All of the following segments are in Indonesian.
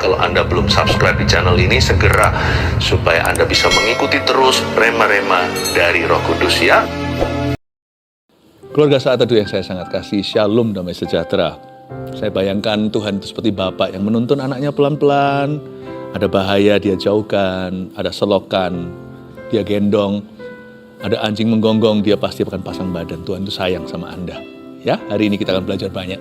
Kalau Anda belum subscribe di channel ini, segera supaya Anda bisa mengikuti terus rema-rema dari Roh Kudus ya. Keluarga Saat Teduh yang saya sangat kasih, Shalom damai sejahtera. Saya bayangkan Tuhan itu seperti Bapak yang menuntun anaknya pelan-pelan. Ada bahaya dia jauhkan, ada selokan dia gendong, ada anjing menggonggong dia pasti akan pasang badan. Tuhan itu sayang sama Anda. Ya, hari ini kita akan belajar banyak.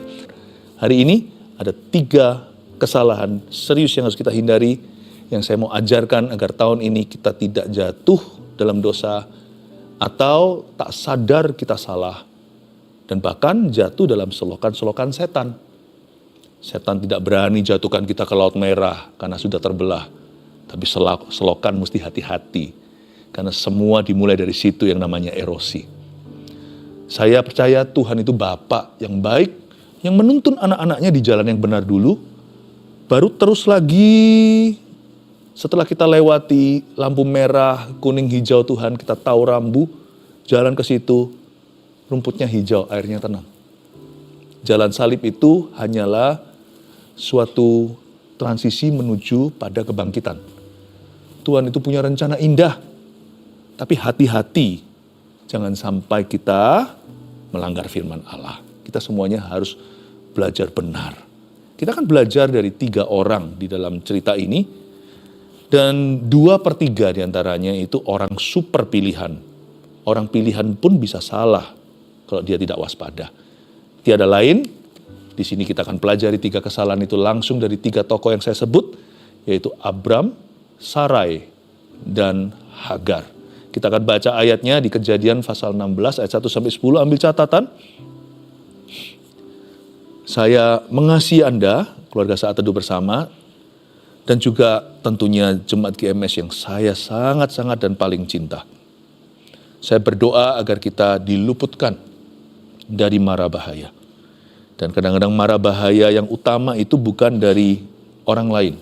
Hari ini ada 3 kesalahan serius yang harus kita hindari, yang saya mau ajarkan agar tahun ini kita tidak jatuh dalam dosa atau tak sadar kita salah dan bahkan jatuh dalam selokan-selokan setan. Setan tidak berani jatuhkan kita ke laut merah karena sudah terbelah, tapi selokan mesti hati-hati karena semua dimulai dari situ yang namanya erosi. Saya percaya Tuhan itu Bapa yang baik, yang menuntun anak-anaknya di jalan yang benar dulu, baru terus lagi setelah kita lewati lampu merah, kuning, hijau Tuhan, kita tahu rambu, jalan ke situ, rumputnya hijau, airnya tenang. Jalan salib itu hanyalah suatu transisi menuju pada kebangkitan. Tuhan itu punya rencana indah, tapi hati-hati, jangan sampai kita melanggar firman Allah. Kita semuanya harus belajar benar. Kita akan belajar dari 3 orang di dalam cerita ini, dan 2/3 diantaranya itu orang super pilihan. Orang pilihan pun bisa salah kalau dia tidak waspada. Tiada lain, di sini kita akan pelajari 3 kesalahan itu langsung dari 3 tokoh yang saya sebut, yaitu Abram, Sarai, dan Hagar. Kita akan baca ayatnya di Kejadian pasal 16 ayat 1-10, ambil catatan. Saya mengasihi Anda, keluarga Saat Teduh bersama, dan juga tentunya Jemaat GMS yang saya sangat-sangat dan paling cinta. Saya berdoa agar kita diluputkan dari mara bahaya. Dan kadang-kadang mara bahaya yang utama itu bukan dari orang lain,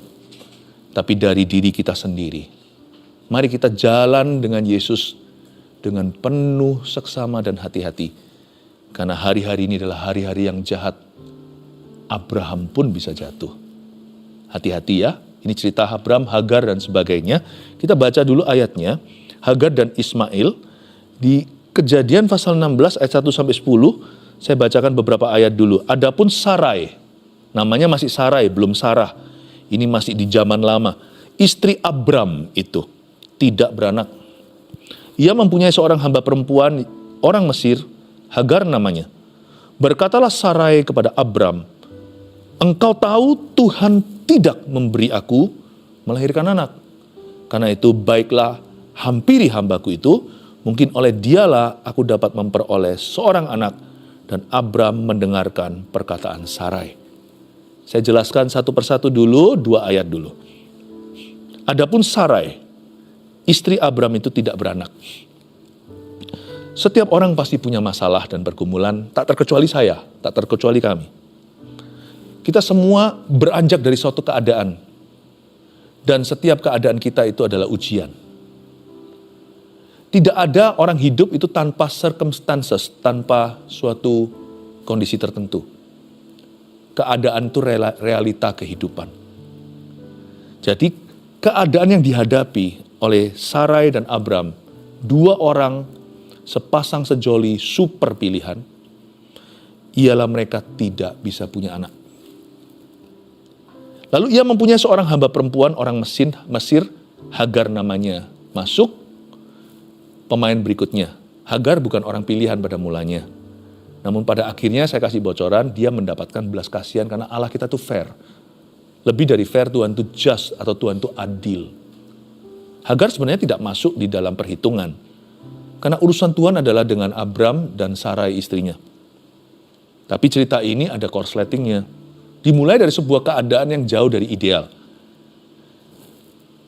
tapi dari diri kita sendiri. Mari kita jalan dengan Yesus dengan penuh seksama dan hati-hati. Karena hari-hari ini adalah hari-hari yang jahat. Abraham pun bisa jatuh. Hati-hati ya, ini cerita Abram, Hagar dan sebagainya. Kita baca dulu ayatnya, Hagar dan Ismail di Kejadian pasal 16 ayat 1-10. Saya bacakan beberapa ayat dulu. Adapun Sarai, namanya masih Sarai, belum Sarah. Ini masih di zaman lama. Istri Abram itu tidak beranak. Ia mempunyai seorang hamba perempuan, orang Mesir, Hagar namanya. Berkatalah Sarai kepada Abram, engkau tahu Tuhan tidak memberi aku melahirkan anak. Karena itu baiklah hampiri hambaku itu, mungkin oleh dialah aku dapat memperoleh seorang anak. Dan Abram mendengarkan perkataan Sarai. Saya jelaskan satu persatu dulu, 2 ayat dulu. Adapun Sarai, istri Abram itu tidak beranak. Setiap orang pasti punya masalah dan pergumulan, tak terkecuali saya, tak terkecuali kami. Kita semua beranjak dari suatu keadaan. Dan setiap keadaan kita itu adalah ujian. Tidak ada orang hidup itu tanpa circumstances, tanpa suatu kondisi tertentu. Keadaan itu realita kehidupan. Jadi keadaan yang dihadapi oleh Sarai dan Abram, 2 orang sepasang sejoli super pilihan, ialah mereka tidak bisa punya anak. Lalu ia mempunyai seorang hamba perempuan, orang Mesir, Hagar namanya. Masuk pemain berikutnya. Hagar bukan orang pilihan pada mulanya. Namun pada akhirnya saya kasih bocoran, dia mendapatkan belas kasihan karena Allah kita tuh fair. Lebih dari fair, Tuhan tuh just atau Tuhan tuh adil. Hagar sebenarnya tidak masuk di dalam perhitungan. Karena urusan Tuhan adalah dengan Abram dan Sarai istrinya. Tapi cerita ini ada korsletingnya. Dimulai dari sebuah keadaan yang jauh dari ideal.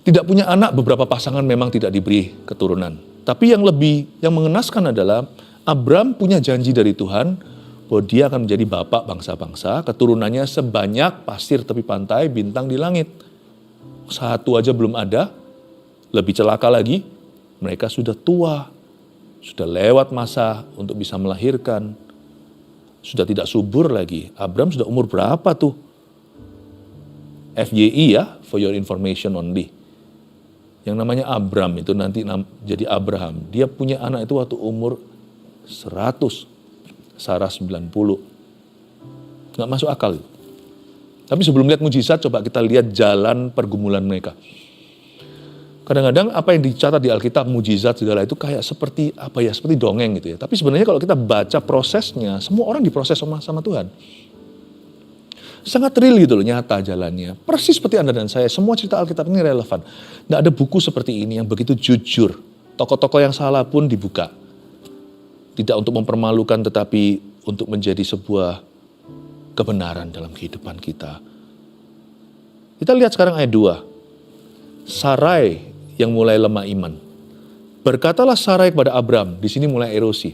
Tidak punya anak, beberapa pasangan memang tidak diberi keturunan. Tapi yang mengenaskan adalah Abram punya janji dari Tuhan bahwa dia akan menjadi bapak bangsa-bangsa, keturunannya sebanyak pasir tepi pantai, bintang di langit. 1 aja belum ada, lebih celaka lagi, mereka sudah tua, sudah lewat masa untuk bisa melahirkan, sudah tidak subur lagi. Abram sudah umur berapa tuh? FYI ya, for your information only. Yang namanya Abram itu nanti jadi Abraham. Dia punya anak itu waktu umur 100, Sarah 90. Nggak masuk akal. Tapi sebelum lihat mujizat, coba kita lihat jalan pergumulan mereka. Kadang-kadang apa yang dicatat di Alkitab, mujizat segala itu kayak seperti apa ya, seperti dongeng gitu ya. Tapi sebenarnya kalau kita baca prosesnya, semua orang diproses sama Tuhan. Sangat real gitu loh, nyata jalannya. Persis seperti Anda dan saya, semua cerita Alkitab ini relevan. Nggak ada buku seperti ini yang begitu jujur. Tokoh-tokoh yang salah pun dibuka. Tidak untuk mempermalukan, tetapi untuk menjadi sebuah kebenaran dalam kehidupan kita. Kita lihat sekarang ayat 2. Sarai yang mulai lemah iman. Berkatalah Sarai kepada Abram, di sini mulai erosi.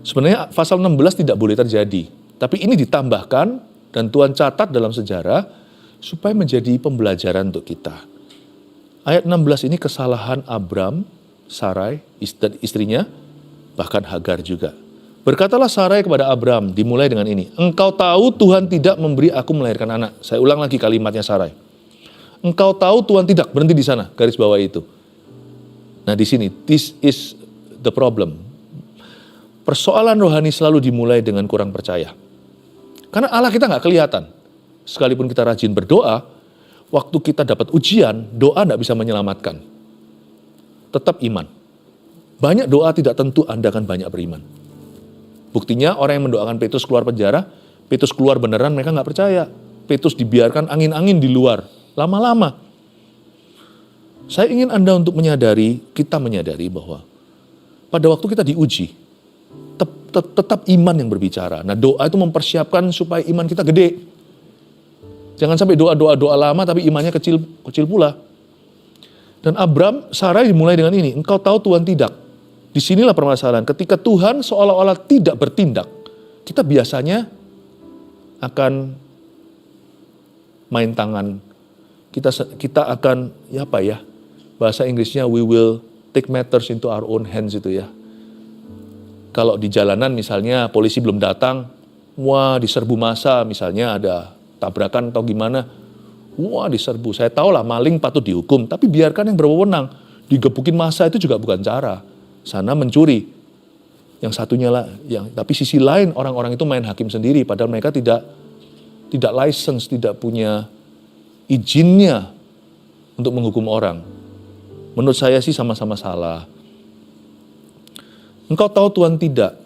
Sebenarnya pasal 16 tidak boleh terjadi, tapi ini ditambahkan dan Tuhan catat dalam sejarah supaya menjadi pembelajaran untuk kita. Ayat 16 ini kesalahan Abram, Sarai, istrinya, bahkan Hagar juga. Berkatalah Sarai kepada Abram, dimulai dengan ini. Engkau tahu Tuhan tidak memberi aku melahirkan anak. Saya ulang lagi kalimatnya Sarai. Engkau tahu Tuhan tidak, berhenti di sana, garis bawah itu. Nah di sini, this is the problem. Persoalan rohani selalu dimulai dengan kurang percaya. Karena Allah kita nggak kelihatan. Sekalipun kita rajin berdoa, waktu kita dapat ujian, doa nggak bisa menyelamatkan. Tetap iman. Banyak doa tidak tentu Anda akan banyak beriman. Buktinya orang yang mendoakan Petrus keluar penjara, Petrus keluar beneran, mereka nggak percaya. Petrus dibiarkan angin-angin di luar. Lama-lama. Saya ingin Anda untuk menyadari, kita menyadari bahwa pada waktu kita diuji, tetap iman yang berbicara. Nah doa itu mempersiapkan supaya iman kita gede. Jangan sampai doa lama tapi imannya kecil pula. Dan Abram, Sarai dimulai dengan ini, engkau tahu Tuhan tidak. Disinilah permasalahan, ketika Tuhan seolah-olah tidak bertindak, kita biasanya akan main tangan. Kita akan, bahasa Inggrisnya we will take matters into our own hands itu ya. Kalau di jalanan misalnya polisi belum datang, wah diserbu massa, misalnya ada tabrakan atau gimana, wah diserbu. Saya tahu lah maling patut dihukum, tapi biarkan yang berwenang. Digebukin massa itu juga bukan cara. Sana mencuri, yang satunya lah, tapi sisi lain orang-orang itu main hakim sendiri, padahal mereka tidak license, tidak punya izinnya untuk menghukum orang. Menurut saya sih sama-sama salah. Engkau tahu Tuhan tidak.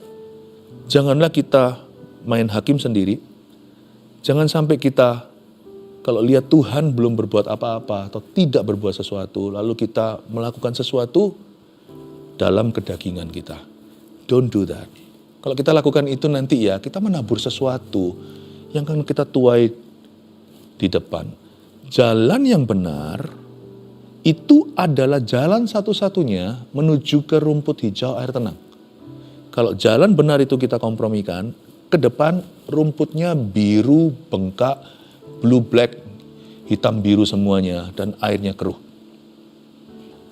Janganlah kita main hakim sendiri. Jangan sampai kita kalau lihat Tuhan belum berbuat apa-apa atau tidak berbuat sesuatu, lalu kita melakukan sesuatu dalam kedagingan kita. Don't do that. Kalau kita lakukan itu nanti ya kita menabur sesuatu yang akan kita tuai di depan. Jalan yang benar itu adalah jalan satu-satunya menuju ke rumput hijau air tenang. Kalau jalan benar itu kita kompromikan, ke depan rumputnya biru, bengkak, blue black, hitam biru semuanya, dan airnya keruh.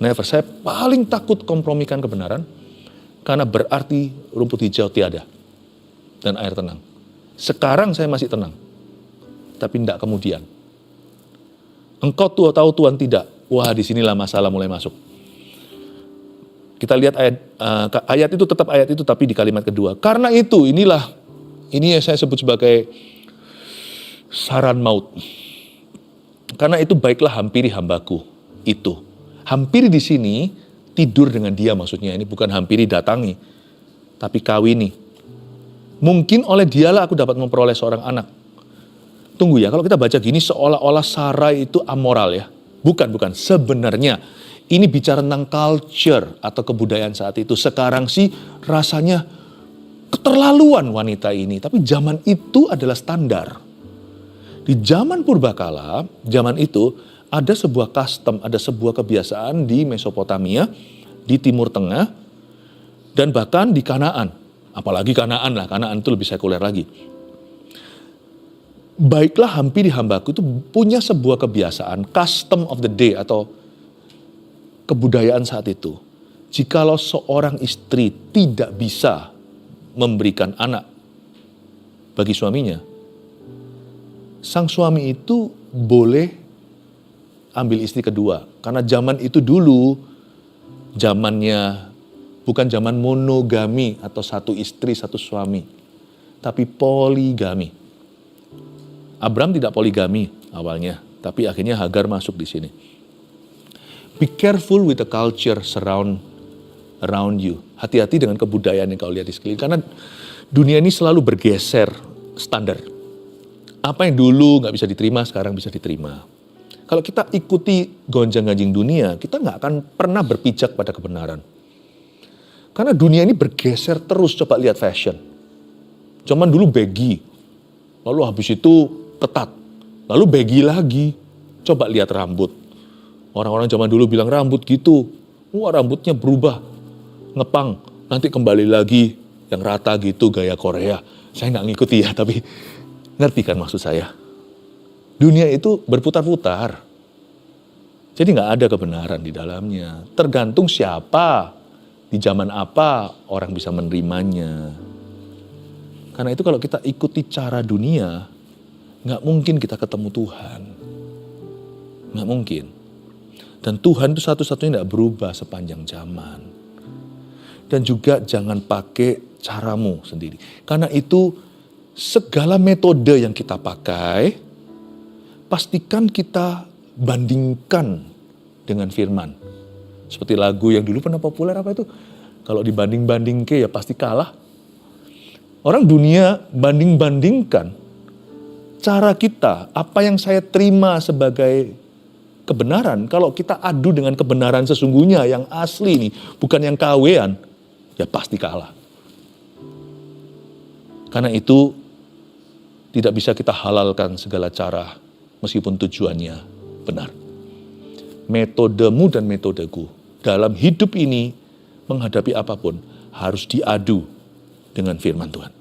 Never, saya paling takut kompromikan kebenaran, karena berarti rumput hijau tiada, dan air tenang. Sekarang saya masih tenang, tapi tidak kemudian. Engkau tahu Tuhan tidak. Wah, disinilah masalah mulai masuk. Kita lihat ayat itu tetap ayat itu, tapi di kalimat kedua. Karena itu, ini yang saya sebut sebagai saran maut. Karena itu baiklah hampiri hambaku itu. Hampiri di sini tidur dengan dia maksudnya. Ini bukan hampiri datangi, tapi kawini. Mungkin oleh dialah aku dapat memperoleh seorang anak. Tunggu ya, kalau kita baca gini seolah-olah Sarai itu amoral ya. Bukan. Sebenarnya ini bicara tentang culture atau kebudayaan saat itu. Sekarang sih rasanya keterlaluan wanita ini. Tapi zaman itu adalah standar. Di zaman purbakala, zaman itu ada sebuah custom, ada sebuah kebiasaan di Mesopotamia, di Timur Tengah, dan bahkan di Kanaan. Apalagi Kanaan lah, Kanaan itu lebih sekuler lagi. Baiklah hampiri hambaku itu punya sebuah kebiasaan, custom of the day atau kebudayaan saat itu. Jikalau seorang istri tidak bisa memberikan anak bagi suaminya, sang suami itu boleh ambil istri kedua. Karena zaman itu dulu, zamannya bukan zaman monogami atau satu istri, satu suami. Tapi poligami. Abram tidak poligami awalnya, tapi akhirnya Hagar masuk di sini. Be careful with the culture around you. Hati-hati dengan kebudayaan yang kau lihat di sekeliling. Karena dunia ini selalu bergeser standar. Apa yang dulu nggak bisa diterima, sekarang bisa diterima. Kalau kita ikuti gonjang-ganjing dunia, kita nggak akan pernah berpijak pada kebenaran. Karena dunia ini bergeser terus, coba lihat fashion. Cuman dulu baggy, lalu habis itu ketat, lalu baggy lagi. Coba lihat rambut. Orang-orang zaman dulu bilang rambut gitu, wah rambutnya berubah, ngepang, nanti kembali lagi yang rata gitu gaya Korea. Saya nggak ngikuti ya, tapi ngerti kan maksud saya. Dunia itu berputar-putar. Jadi nggak ada kebenaran di dalamnya. Tergantung siapa, di zaman apa orang bisa menerimanya. Karena itu kalau kita ikuti cara dunia, nggak mungkin kita ketemu Tuhan. Nggak mungkin. Dan Tuhan itu satu-satunya nggak berubah sepanjang zaman. Dan juga jangan pakai caramu sendiri. Karena itu segala metode yang kita pakai, pastikan kita bandingkan dengan firman. Seperti lagu yang dulu pernah populer apa itu? Kalau dibanding-banding ya pasti kalah. Orang dunia banding-bandingkan cara kita, apa yang saya terima sebagai kebenaran, kalau kita adu dengan kebenaran sesungguhnya yang asli nih, bukan yang KW-an, ya pasti kalah. Karena itu tidak bisa kita halalkan segala cara meskipun tujuannya benar. Metodemu dan metodeku dalam hidup ini menghadapi apapun harus diadu dengan firman Tuhan.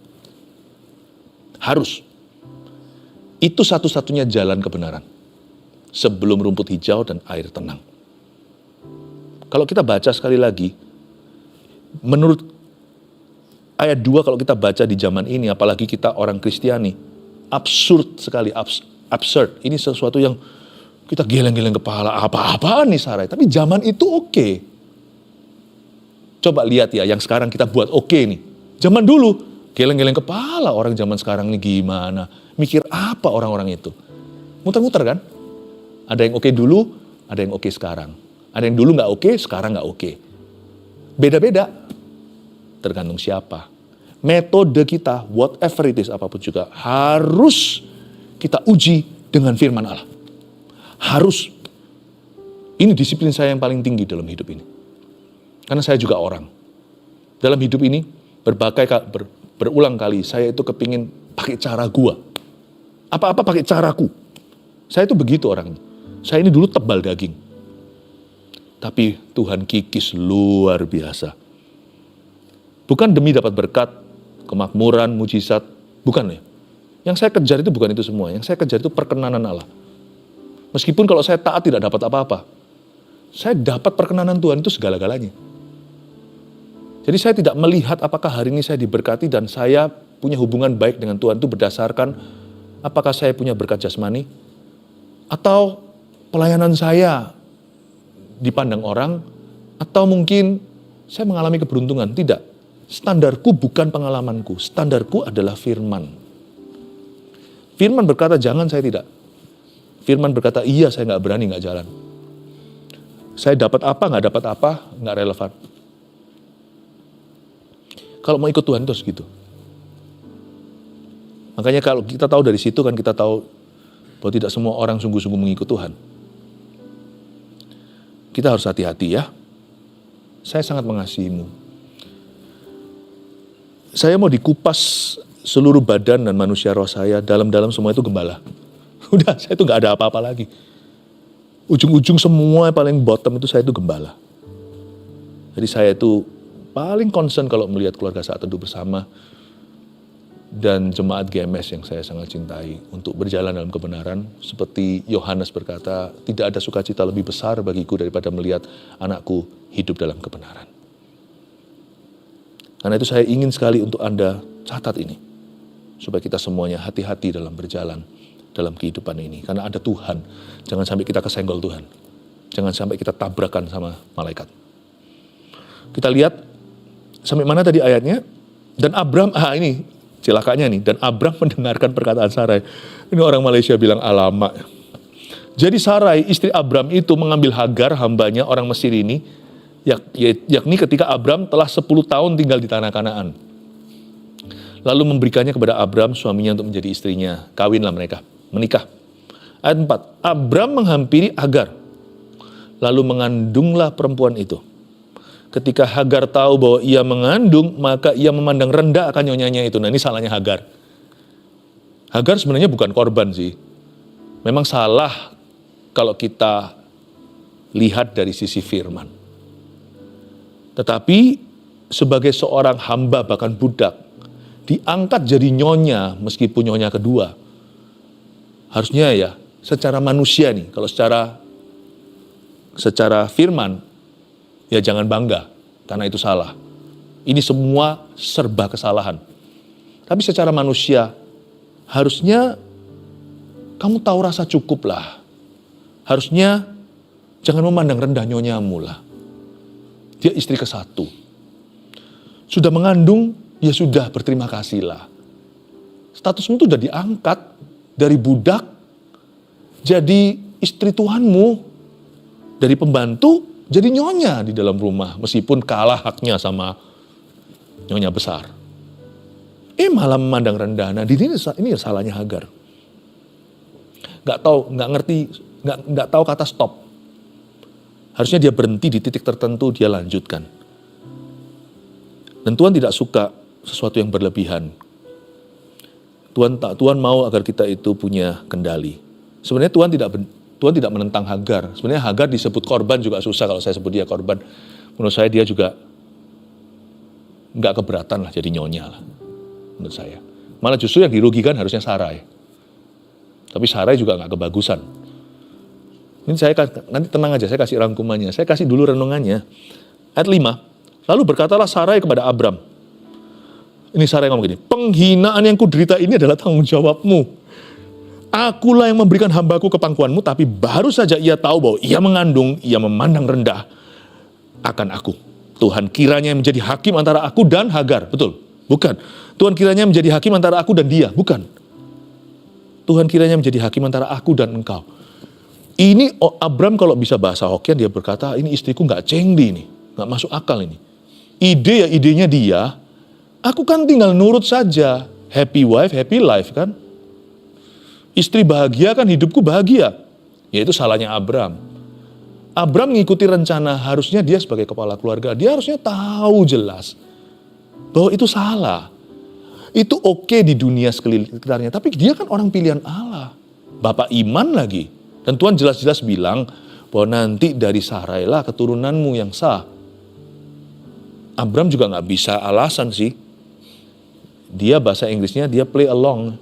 Harus. Itu satu-satunya jalan kebenaran. Sebelum rumput hijau dan air tenang. Kalau kita baca sekali lagi, menurut ayat 2 kalau kita baca di zaman ini, apalagi kita orang Kristiani, absurd sekali, absurd. Ini sesuatu yang kita geleng-geleng kepala, apa-apaan nih Sarai. Tapi zaman itu oke. Coba lihat ya, yang sekarang kita buat oke nih. Zaman dulu, geleng-geleng kepala orang zaman sekarang nih gimana. Mikir apa orang-orang itu. Muter-muter kan? Ada yang oke dulu, ada yang oke sekarang. Ada yang dulu nggak oke, sekarang nggak oke. Beda-beda. Tergantung siapa. Metode kita, whatever it is, apapun juga, harus kita uji dengan firman Allah. Harus. Ini disiplin saya yang paling tinggi dalam hidup ini. Karena saya juga orang. Dalam hidup ini, berulang kali, saya itu kepingin pakai cara gua. Apa-apa pakai caraku. Saya itu begitu orangnya. Saya ini dulu tebal daging. Tapi Tuhan kikis luar biasa. Bukan demi dapat berkat, kemakmuran, mujizat. Bukan ya. Yang saya kejar itu bukan itu semua. Yang saya kejar itu perkenanan Allah. Meskipun kalau saya taat tidak dapat apa-apa. Saya dapat perkenanan Tuhan itu segala-galanya. Jadi saya tidak melihat apakah hari ini saya diberkati dan saya punya hubungan baik dengan Tuhan itu berdasarkan apakah saya punya berkat jasmani. Atau pelayanan saya dipandang orang, atau mungkin saya mengalami keberuntungan. Tidak. Standarku bukan pengalamanku. Standarku adalah firman. Firman berkata jangan, saya tidak. Firman berkata iya, saya nggak berani, nggak jalan. Saya dapat apa, nggak dapat apa, nggak relevan. Kalau mau ikut Tuhan terus gitu. Makanya kalau kita tahu dari situ kan kita tahu bahwa tidak semua orang sungguh-sungguh mengikut Tuhan. Kita harus hati-hati ya. Saya sangat mengasihimu. Saya mau dikupas seluruh badan dan manusia roh saya, dalam-dalam semua itu gembala. Udah, saya itu gak ada apa-apa lagi. Ujung-ujung semua paling bottom itu saya itu gembala. Jadi saya itu paling concern kalau melihat keluarga Saat Teduh Bersama dan jemaat GMS yang saya sangat cintai untuk berjalan dalam kebenaran. Seperti Yohanes berkata, tidak ada sukacita lebih besar bagiku daripada melihat anakku hidup dalam kebenaran. Karena itu saya ingin sekali untuk Anda catat ini. Supaya kita semuanya hati-hati dalam berjalan dalam kehidupan ini. Karena ada Tuhan. Jangan sampai kita kesenggol Tuhan. Jangan sampai kita tabrakan sama malaikat. Kita lihat sampai mana tadi ayatnya. Dan Abram, ini celakanya nih. Dan Abram mendengarkan perkataan Sarai. Ini orang Malaysia bilang alamak. Jadi Sarai, istri Abram itu mengambil Hagar, hambanya orang Mesir ini, yakni ketika Abram telah 10 tahun tinggal di tanah Kanaan. Lalu memberikannya kepada Abram, suaminya, untuk menjadi istrinya. Kawinlah mereka, menikah. Ayat 4, Abram menghampiri Hagar, lalu mengandunglah perempuan itu. Ketika Hagar tahu bahwa ia mengandung, maka ia memandang rendah akan nyonyanya itu. Nah, ini salahnya Hagar. Hagar sebenarnya bukan korban sih. Memang salah kalau kita lihat dari sisi firman. Tetapi sebagai seorang hamba bahkan budak, diangkat jadi nyonya meskipun nyonya kedua. Harusnya ya secara manusia nih, kalau secara firman, ya jangan bangga, karena itu salah. Ini semua serba kesalahan. Tapi secara manusia, harusnya kamu tahu rasa cukup lah. Harusnya jangan memandang rendah nyonyamu lah. Dia istri ke-1. Sudah mengandung, ya sudah, berterima kasih lah. Statusmu itu sudah diangkat dari budak, jadi istri Tuhanmu, dari pembantu, jadi nyonya di dalam rumah, meskipun kalah haknya sama nyonya besar. Malah memandang rendah. Nah, ini salahnya Hagar. Nggak tahu kata stop. Harusnya dia berhenti di titik tertentu, dia lanjutkan. Dan Tuhan tidak suka sesuatu yang berlebihan. Tuhan mau agar kita itu punya kendali. Sebenarnya Tuhan tidak menentang Hagar. Sebenarnya Hagar disebut korban juga susah kalau saya sebut dia korban. Menurut saya dia juga nggak keberatan lah jadi nyonya lah. Menurut saya. Malah justru yang dirugikan harusnya Sarai. Tapi Sarai juga nggak kebagusan. Ini nanti tenang aja, saya kasih rangkumannya. Saya kasih dulu renungannya. Ayat 5. Lalu berkatalah Sarai kepada Abram. Ini Sarai ngomong gini. Penghinaan yang kuderita ini adalah tanggung jawabmu. Akulah yang memberikan hambaku ke pangkuanmu, tapi baru saja ia tahu bahwa ia mengandung, ia memandang rendah akan aku. Tuhan kiranya menjadi hakim antara aku dan Hagar. Betul? Bukan. Tuhan kiranya menjadi hakim antara aku dan dia. Bukan. Tuhan kiranya menjadi hakim antara aku dan engkau. Ini Abram kalau bisa bahasa Hokian, dia berkata, ini istriku gak cengdi nih. Gak masuk akal ini. Idenya dia, aku kan tinggal nurut saja. Happy wife, happy life kan. Istri bahagia kan hidupku bahagia. Yaitu salahnya Abram. Abram mengikuti rencana, harusnya dia sebagai kepala keluarga, dia harusnya tahu jelas bahwa itu salah. Itu oke di dunia sekitarnya, tapi dia kan orang pilihan Allah. Bapak iman lagi. Dan Tuhan jelas-jelas bilang bahwa nanti dari Sarai lah keturunanmu yang sah. Abram juga gak bisa alasan sih. Dia bahasa Inggrisnya, dia play along.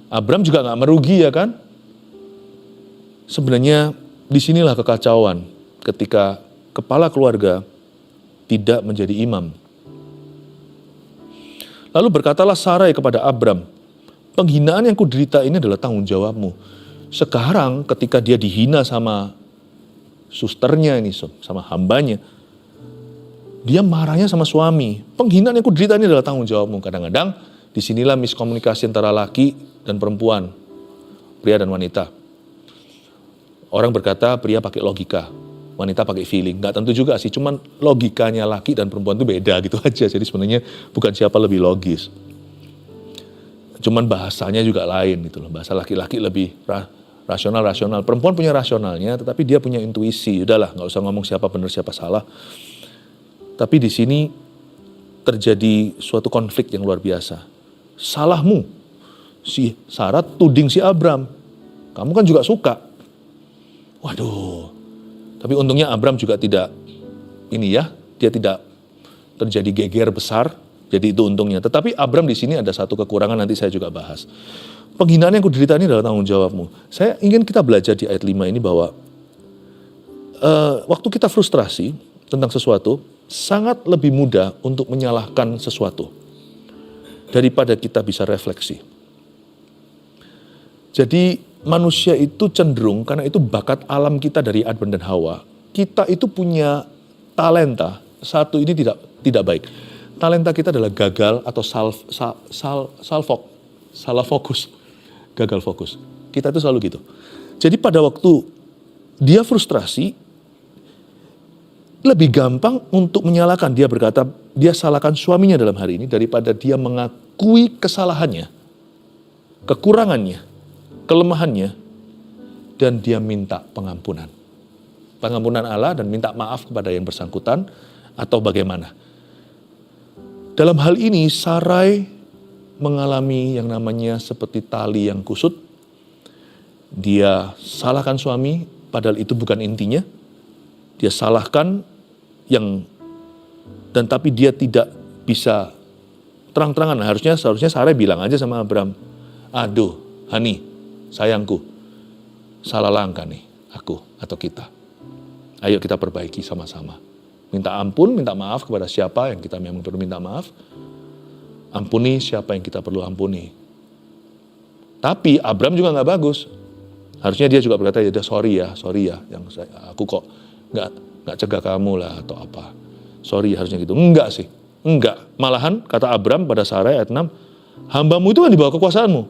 Abram juga gak merugi ya kan. Sebenarnya disinilah kekacauan ketika kepala keluarga tidak menjadi imam. Lalu berkatalah Sarai kepada Abram, penghinaan yang kuderita ini adalah tanggung jawabmu. Sekarang ketika dia dihina sama susternya ini, sama hambanya, dia marahnya sama suami. Penghinaan yang kuderita ini adalah tanggung jawabmu. Kadang-kadang disinilah miskomunikasi antara laki dan perempuan, pria dan wanita. Orang berkata pria pakai logika, wanita pakai feeling. Nggak tentu juga sih, cuman logikanya laki dan perempuan itu beda gitu aja. Jadi sebenarnya bukan siapa lebih logis. Cuman bahasanya juga lain gitu loh. Bahasa laki-laki lebih rasional. Perempuan punya rasionalnya, tetapi dia punya intuisi. Udahlah, nggak usah ngomong siapa benar siapa salah. Tapi di sini terjadi suatu konflik yang luar biasa. Salahmu, si Sarah tuding si Abram. Kamu kan juga suka. Waduh. Tapi untungnya Abram juga tidak dia tidak terjadi geger besar. Jadi itu untungnya. Tetapi Abram di sini ada satu kekurangan, nanti saya juga bahas. Penghinaan yang kuderita ini adalah tanggung jawabmu. Saya ingin kita belajar di ayat 5 ini bahwa waktu kita frustrasi tentang sesuatu, sangat lebih mudah untuk menyalahkan sesuatu daripada kita bisa refleksi. Jadi manusia itu cenderung, karena itu bakat alam kita dari Adam dan Hawa. Kita itu punya talenta, satu ini tidak baik. Talenta kita adalah gagal atau salah fokus. Gagal fokus. Kita itu selalu gitu. Jadi pada waktu dia frustrasi, lebih gampang untuk menyalahkan. Dia berkata, dia salahkan suaminya dalam hari ini daripada dia mengakui kesalahannya, kekurangannya, kelemahannya, dan dia minta pengampunan. Pengampunan Allah dan minta maaf kepada yang bersangkutan atau bagaimana. Dalam hal ini Sarai mengalami yang namanya seperti tali yang kusut. Dia salahkan suami, padahal itu bukan intinya. Dia salahkan dan tapi dia tidak bisa terang-terangan. Seharusnya Sarai bilang aja sama Abram, aduh, Hani, sayangku, salah langkah nih, aku atau kita. Ayo kita perbaiki sama-sama. Minta ampun, minta maaf kepada siapa yang kita memang perlu minta maaf. Ampuni siapa yang kita perlu ampuni. Tapi Abram juga nggak bagus. Harusnya dia juga berkata, ya sorry ya, aku kok nggak cegah kamu lah atau apa. Sorry, harusnya gitu. Enggak sih, enggak. Malahan kata Abram pada Sarai ayat 6, hambamu itu kan di bawah kekuasaanmu.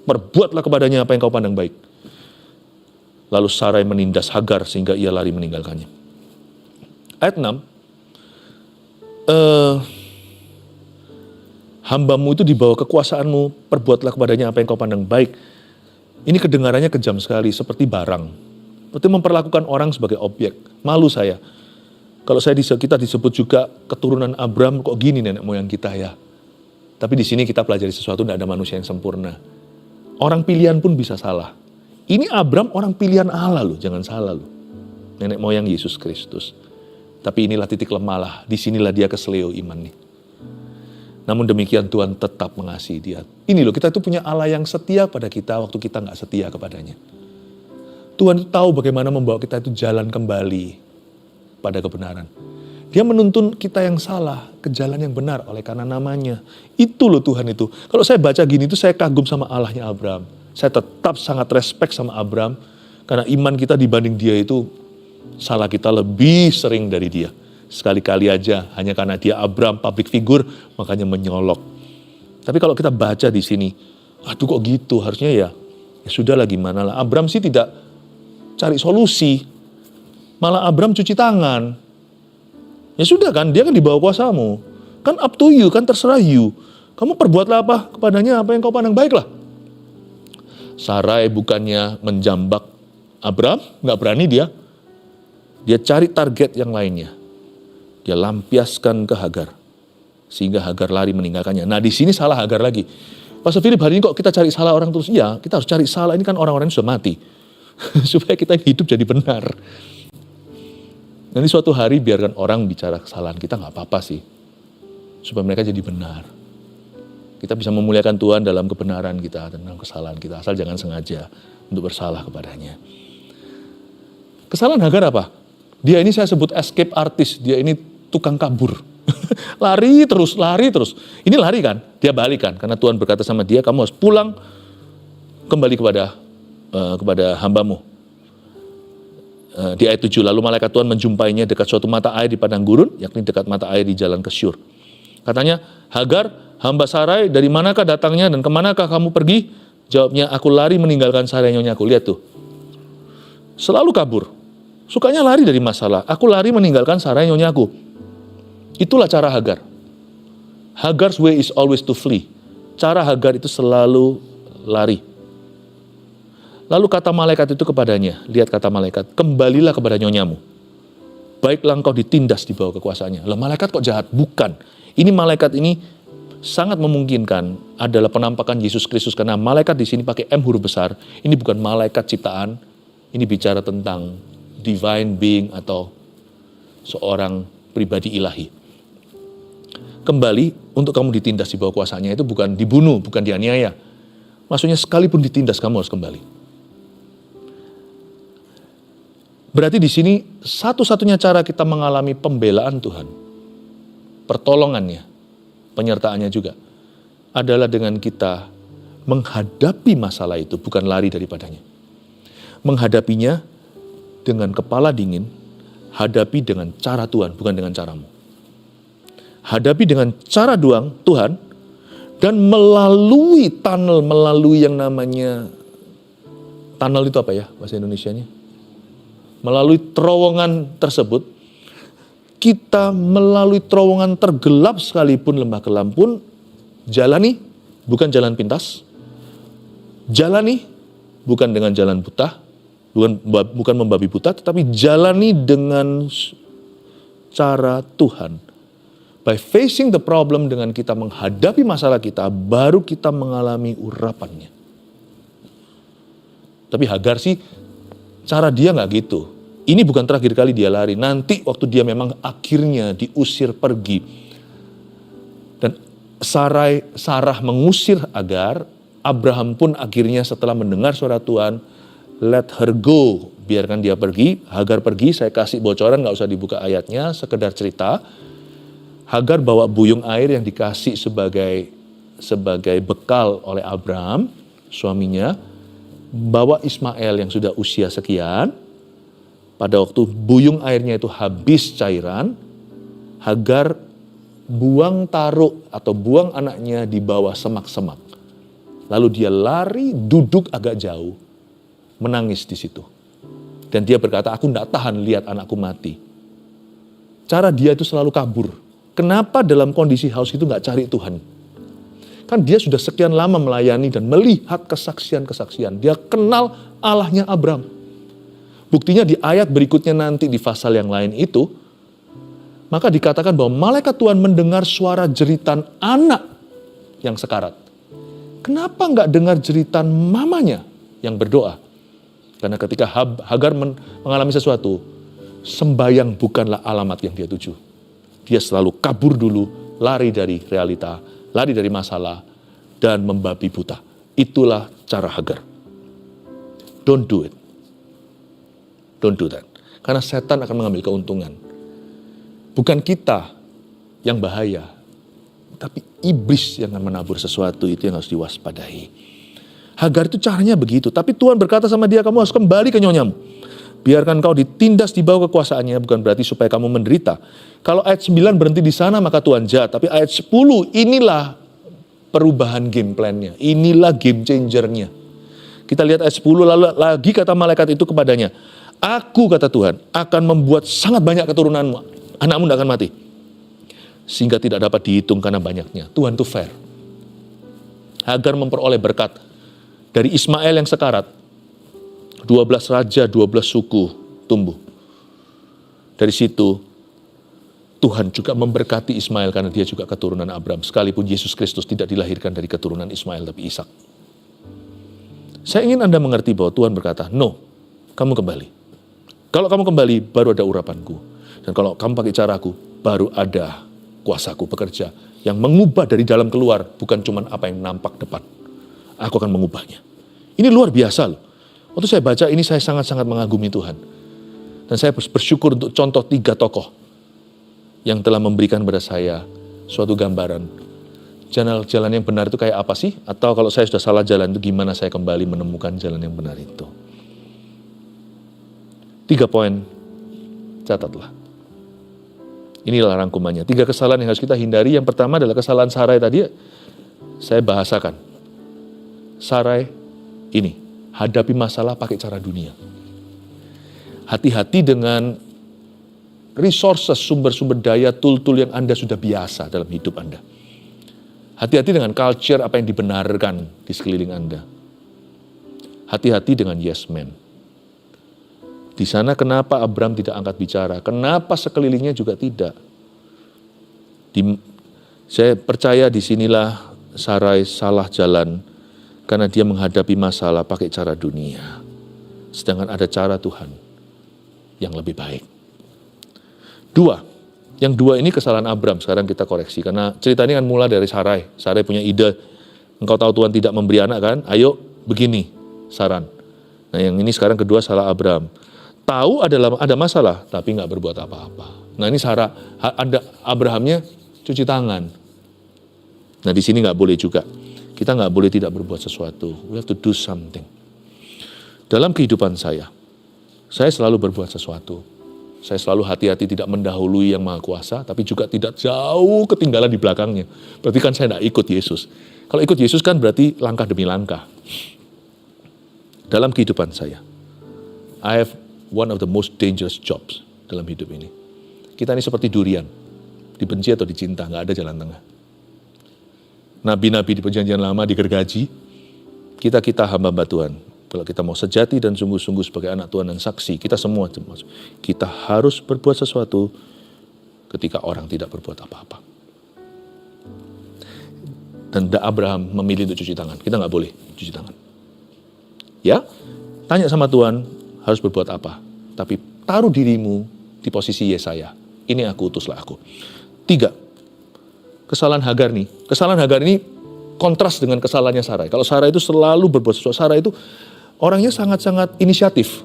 Perbuatlah kepadanya apa yang kau pandang baik. Lalu Sarai menindas Hagar sehingga ia lari meninggalkannya. Ayat 6, hambamu itu di bawah kekuasaanmu, perbuatlah kepadanya apa yang kau pandang baik. Ini kedengarannya kejam sekali, seperti barang. Seperti memperlakukan orang sebagai objek. Malu saya. Kalau kita disebut juga keturunan Abram, kok gini nenek moyang kita ya. Tapi di sini kita pelajari sesuatu, tidak ada manusia yang sempurna. Orang pilihan pun bisa salah. Ini Abram orang pilihan Allah loh, jangan salah loh. Nenek moyang Yesus Kristus. Tapi inilah titik lemah lah, disinilah dia keseleo iman nih. Namun demikian Tuhan tetap mengasihi dia. Ini loh, kita itu punya Allah yang setia pada kita waktu kita nggak setia kepadanya. Tuhan itu tahu bagaimana membawa kita itu jalan kembali pada kebenaran. Dia menuntun kita yang salah ke jalan yang benar oleh karena namanya. Itu loh Tuhan itu. Kalau saya baca gini itu saya kagum sama Allahnya Abram. Saya tetap sangat respect sama Abram. Karena iman kita dibanding dia itu salah kita lebih sering dari dia. Sekali-kali aja hanya karena dia Abram public figure makanya menyolok. Tapi kalau kita baca di sini, aduh kok gitu, harusnya ya sudahlah gimana lah. Abram sih tidak cari solusi. Malah Abram cuci tangan. Ya sudah kan, dia kan di bawah kuasamu. Kan up to you, kan terserah you. Kamu perbuatlah apa kepadanya, apa yang kau pandang baiklah. Sarai bukannya menjambak Abram, nggak berani dia. Dia cari target yang lainnya. Dia lampiaskan ke Hagar. Sehingga Hagar lari meninggalkannya. Nah di sini salah Hagar lagi. Pastor Philip, hari ini kok kita cari salah orang terus? Ya, kita harus cari salah. Ini kan orang-orang yang sudah mati. Supaya kita hidup jadi benar. Nanti suatu hari biarkan orang bicara kesalahan kita, nggak apa-apa sih. Supaya mereka jadi benar. Kita bisa memuliakan Tuhan dalam kebenaran kita, tentang kesalahan kita. Asal jangan sengaja untuk bersalah kepadanya. Kesalahan Hagar apa? Dia ini saya sebut escape artist. Dia ini tukang kabur. lari terus. Ini lari kan? Dia balik kan? Karena Tuhan berkata sama dia, kamu harus pulang kembali kepada hambamu. Di ayat 7, lalu malaikat Tuhan menjumpainya dekat suatu mata air di padang gurun, yakni dekat mata air di jalan ke Syur. Katanya, Hagar, hamba Sarai, dari manakah datangnya dan kemanakah kamu pergi? Jawabnya, aku lari meninggalkan Sarai nyonyaku. Lihat tuh. Selalu kabur. Sukanya lari dari masalah. Aku lari meninggalkan Sarai nyonyaku. Itulah cara Hagar. Hagar's way is always to flee. Cara Hagar itu selalu lari. Lalu kata malaikat itu kepadanya, lihat kata malaikat, kembalilah kepada nyonyamu. Baiklah engkau ditindas di bawah kekuasaannya. Lah malaikat kok jahat? Bukan. Ini malaikat ini sangat memungkinkan adalah penampakan Yesus Kristus. Karena malaikat di sini pakai M huruf besar. Ini bukan malaikat ciptaan. Ini bicara tentang divine being atau seorang pribadi ilahi. Kembali untuk kamu ditindas di bawah kuasanya itu bukan dibunuh, bukan dianiaya. Maksudnya sekalipun ditindas kamu harus kembali. Berarti di sini satu-satunya cara kita mengalami pembelaan Tuhan, pertolongannya, penyertaannya juga, adalah dengan kita menghadapi masalah itu, bukan lari daripadanya. Menghadapinya dengan kepala dingin, hadapi dengan cara Tuhan, bukan dengan caramu. Hadapi dengan cara Tuhan, dan melalui tunnel, melalui yang namanya, tunnel itu apa ya bahasa Indonesianya? Melalui terowongan tersebut, kita melalui terowongan tergelap sekalipun, lembah kelam pun, jalani, bukan jalan pintas. Jalani, bukan dengan jalan buta, bukan membabi buta, tetapi jalani dengan cara Tuhan. By facing the problem, dengan kita menghadapi masalah kita, baru kita mengalami urapannya. Tapi Hagar sih, cara dia nggak gitu. Ini bukan terakhir kali dia lari. Nanti waktu dia memang akhirnya diusir pergi. Dan Sarah mengusir Hagar, Abraham pun akhirnya setelah mendengar suara Tuhan, let her go, biarkan dia pergi. Hagar pergi, saya kasih bocoran, nggak usah dibuka ayatnya, sekedar cerita. Hagar bawa buyung air yang dikasih sebagai bekal oleh Abraham, suaminya, bawa Ismail yang sudah usia sekian. Pada waktu buyung airnya itu habis cairan, Hagar buang anaknya di bawah semak-semak. Lalu dia lari, duduk agak jauh, menangis di situ. Dan dia berkata, aku tidak tahan lihat anakku mati. Cara dia itu selalu kabur. Kenapa dalam kondisi haus itu nggak cari Tuhan? Kan dia sudah sekian lama melayani dan melihat kesaksian-kesaksian. Dia kenal Allahnya Abraham. Buktinya di ayat berikutnya nanti di pasal yang lain itu, maka dikatakan bahwa malaikat Tuhan mendengar suara jeritan anak yang sekarat. Kenapa nggak dengar jeritan mamanya yang berdoa? Karena ketika Hagar mengalami sesuatu, sembayang bukanlah alamat yang dia tuju. Dia selalu kabur dulu, lari dari realita, lari dari masalah, dan membabi buta. Itulah cara Hagar. Don't do it. Don't do that. Karena setan akan mengambil keuntungan. Bukan kita yang bahaya, tapi iblis yang akan menabur sesuatu, itu yang harus diwaspadai. Hagar itu caranya begitu. Tapi Tuhan berkata sama dia, kamu harus kembali ke nyonyamu. Biarkan kau ditindas di bawah kekuasaannya, bukan berarti supaya kamu menderita. Kalau ayat 9 berhenti di sana, maka Tuhan jahat. Tapi ayat 10, inilah perubahan game plan-nya. Inilah game changer-nya. Kita lihat ayat 10, lalu lagi kata malaikat itu kepadanya, aku, kata Tuhan, akan membuat sangat banyak keturunanmu. Anakmu tidak akan mati. Sehingga tidak dapat dihitung karena banyaknya. Tuhan itu fair. Hagar memperoleh berkat dari Ismail yang sekarat. 12 raja, 12 suku tumbuh. Dari situ Tuhan juga memberkati Ismail karena dia juga keturunan Abraham. Sekalipun Yesus Kristus tidak dilahirkan dari keturunan Ismail tapi Ishak. Saya ingin Anda mengerti bahwa Tuhan berkata, no, kamu kembali. Kalau kamu kembali baru ada urapanku. Dan kalau kamu pakai caraku baru ada kuasaku bekerja yang mengubah dari dalam keluar, bukan cuma apa yang nampak depan. Aku akan mengubahnya. Ini luar biasa loh. Waktu saya baca ini saya sangat-sangat mengagumi Tuhan. Dan saya bersyukur untuk contoh 3 tokoh yang telah memberikan kepada saya suatu gambaran. Jalan yang benar itu kayak apa sih? Atau kalau saya sudah salah jalan itu gimana saya kembali menemukan jalan yang benar itu. 3 poin, catatlah. Inilah rangkumannya. 3 kesalahan yang harus kita hindari. Yang pertama adalah kesalahan Sarai tadi. Saya bahasakan. Sarai ini, hadapi masalah pakai cara dunia. Hati-hati dengan resources, sumber-sumber daya, tool-tool yang Anda sudah biasa dalam hidup Anda. Hati-hati dengan culture apa yang dibenarkan di sekeliling Anda. Hati-hati dengan yes man. Di sana kenapa Abraham tidak angkat bicara? Kenapa sekelilingnya juga tidak? Saya percaya disinilah Sarai salah jalan karena dia menghadapi masalah pakai cara dunia. Sedangkan ada cara Tuhan yang lebih baik. 2. Yang 2 ini kesalahan Abraham. Sekarang kita koreksi karena cerita ini kan mulai dari Sarai. Sarai punya ide. Engkau tahu Tuhan tidak memberi anak kan? Ayo begini saran. Nah yang ini sekarang kedua salah Abraham. Tahu ada masalah, tapi nggak berbuat apa-apa. Nah ini Sarah, ada Abrahamnya cuci tangan. Nah di sini nggak boleh juga. Kita nggak boleh tidak berbuat sesuatu. We have to do something. Dalam kehidupan saya selalu berbuat sesuatu. Saya selalu hati-hati tidak mendahului yang Maha Kuasa, tapi juga tidak jauh ketinggalan di belakangnya. Berarti kan saya tidak ikut Yesus. Kalau ikut Yesus kan berarti langkah demi langkah. Dalam kehidupan saya, I have one of the most dangerous jobs dalam hidup ini. Kita ini seperti durian, dibenci atau dicinta, nggak ada jalan tengah. Nabi-nabi di perjanjian lama digergaji, kita hamba-hamba Tuhan. Kalau kita mau sejati dan sungguh-sungguh sebagai anak Tuhan dan saksi, kita semua termasuk, kita harus berbuat sesuatu ketika orang tidak berbuat apa-apa. Dan Abraham memilih untuk cuci tangan. Kita nggak boleh cuci tangan. Ya, tanya sama Tuhan, harus berbuat apa. Tapi taruh dirimu di posisi Yesaya. Ini aku, utuslah aku. 3, kesalahan Hagar nih. Kesalahan Hagar ini kontras dengan kesalahannya Sarai. Kalau Sarai itu selalu berbuat sesuatu. Sarai itu orangnya sangat-sangat inisiatif.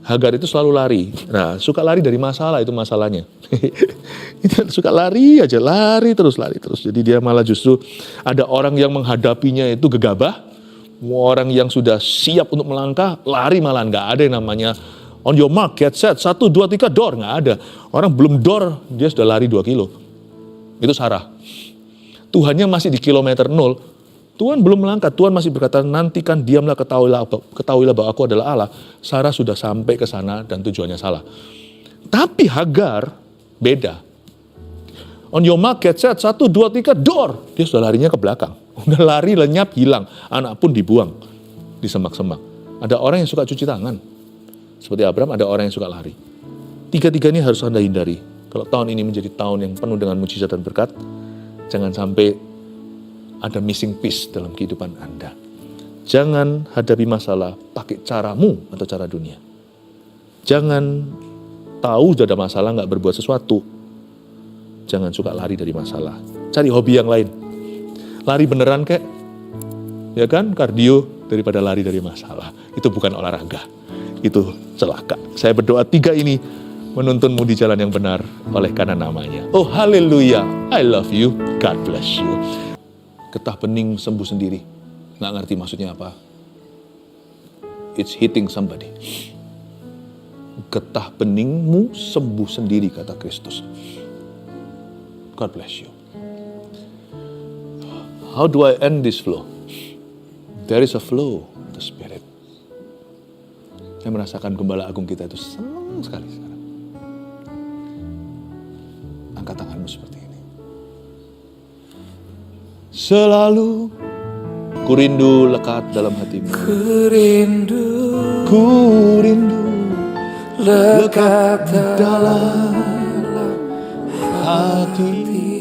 Hagar itu selalu lari. Nah, suka lari dari masalah, itu masalahnya. Suka lari aja, lari terus. Jadi dia malah justru ada orang yang menghadapinya itu gegabah. Orang yang sudah siap untuk melangkah, lari malah nggak ada yang namanya on your mark, get set, 1, 2, 3, door, nggak ada. Orang belum door, dia sudah lari 2 kilo. Itu Sarah. Tuhannya masih di kilometer 0. Tuhan belum melangkah, Tuhan masih berkata, nantikan diamlah, ketahuilah bahwa aku adalah Allah. Sarah sudah sampai ke sana dan tujuannya salah. Tapi Hagar beda. On your mark, get set, 1, 2, 3, door. Dia sudah larinya ke belakang. Udah lari, lenyap, hilang. Anak pun dibuang di semak-semak. Ada orang yang suka cuci tangan. Seperti Abraham, ada orang yang suka lari. 3-3 ini harus Anda hindari. Kalau tahun ini menjadi tahun yang penuh dengan mujizat dan berkat, jangan sampai ada missing piece dalam kehidupan Anda. Jangan hadapi masalah pakai caramu atau cara dunia. Jangan tahu sudah ada masalah nggak berbuat sesuatu. Jangan suka lari dari masalah. Cari hobi yang lain. Lari beneran kek, ya kan, kardio daripada lari dari masalah. Itu bukan olahraga, itu celaka. Saya berdoa 3 ini menuntunmu di jalan yang benar oleh karena namanya. Oh haleluya, I love you, God bless you. Getah bening sembuh sendiri, nggak ngerti maksudnya apa. It's hitting somebody. Getah beningmu sembuh sendiri, kata Kristus. God bless you. How do I end this flow? There is a flow in the Spirit. Saya merasakan Gembala Agung kita itu senang sekali sekarang. Angkat tanganmu seperti ini. Selalu ku rindu lekat dalam hatimu. Ku rindu lekat dalam hatimu.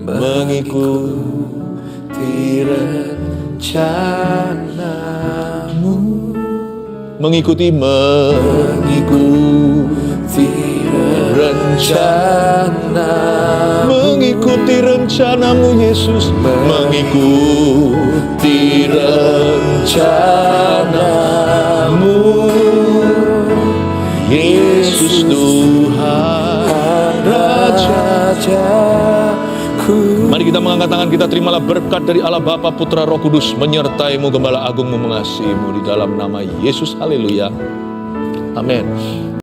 Mengikuti rencanamu, mengikuti rencanamu Yesus, mengikuti rencanamu Yesus Tuhan Raja. Mari kita mengangkat tangan kita, terimalah berkat dari Allah Bapa, Putra, Roh Kudus menyertaimu, Gembala Agungmu mengasihimu di dalam nama Yesus. Haleluya. Amin.